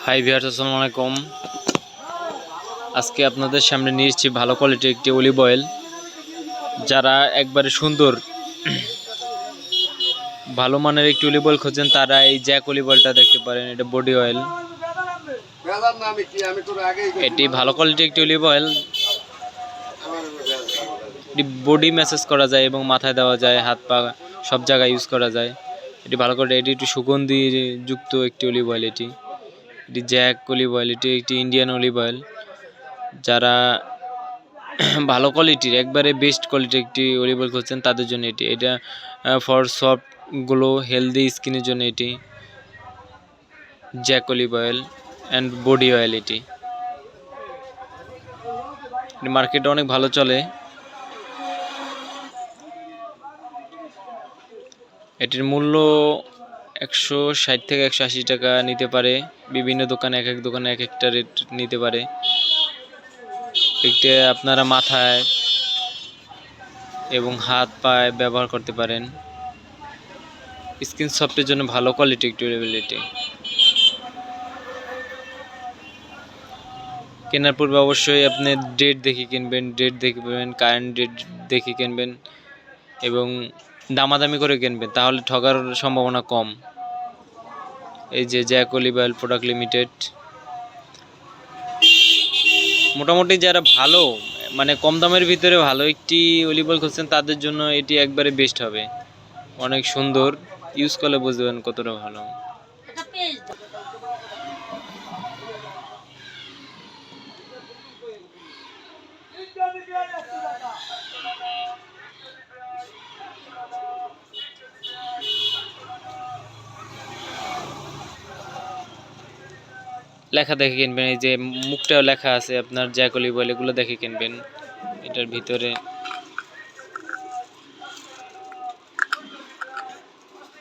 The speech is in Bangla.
হাই ভিউয়ার্স, আসসালামু আলাইকুম। আজকে আপনাদের সামনে নিয়ে এসেছি ভালো কোয়ালিটির একটি অলিভ অয়েল। যারা একবারে সুন্দর ভালো মানের একটি অলিভ অয়েল খুঁজছেন তারা এই জ্যাক অলিভ অয়েলটা দেখতে পারেন। এটা বডি অয়েল, এটি ভালো কোয়ালিটির একটি অলিভ অয়েল। বডি ম্যাসেজ করা যায় এবং মাথায় দেওয়া যায়, হাত পা সব জায়গায় ইউজ করা যায়। এটি ভালো করে, এটি একটি সুগন্ধি যুক্ত একটি অলিভ অয়েল। এটি জ্যাক অলিভ অয়েল, এটি একটি ইন্ডিয়ান অলিভ অয়েল। যারা ভালো কোয়ালিটির একবারে বেস্ট কোয়ালিটির একটি অলিভ অয়েল খুঁজছেন তাদের জন্য এটা ফর সফট গ্লো হেলদি স্কিনের জন্য এটি Jack olive oil and body oil. এটি মার্কেটে অনেক ভালো চলে। এটির মূল্য 160 থেকে 180 টাকা নিতে পারে। বিভিন্ন দোকানে এক এক দোকানে এক একটা রেট নিতে পারে। এটা আপনারা মাথায় এবং হাত পায়ে ব্যবহার করতে পারেন। স্কিন সফটের জন্য ভালো কোয়ালিটি একটি অয়েল। কেনার পূর্বে অবশ্যই আপনি ডেট দেখে কিনবেন, ডেট দেখবেন, কারেন্ট ডেট দেখে কিনবেন এবং দামাদামি করে কিনবেন, তাহলে ঠকার সম্ভাবনা কম। এই যে Jack olive oil product limited, মোটামুটি যারা ভালো মানে কম দামের ভিতরে ভালো একটি অলিভ অয়েল খুঁজছেন তাদের জন্য এটি একবারে বেস্ট হবে। অনেক সুন্দর, ইউজ করলে বুঝবেন কতটা ভালো। লেখা দেখে কিনবেন, এই যে মুখটাও লেখা আছে আপনার জ্যাক অলিভ অয়েল, এগুলো দেখে কিনবেন। এটার ভিতরে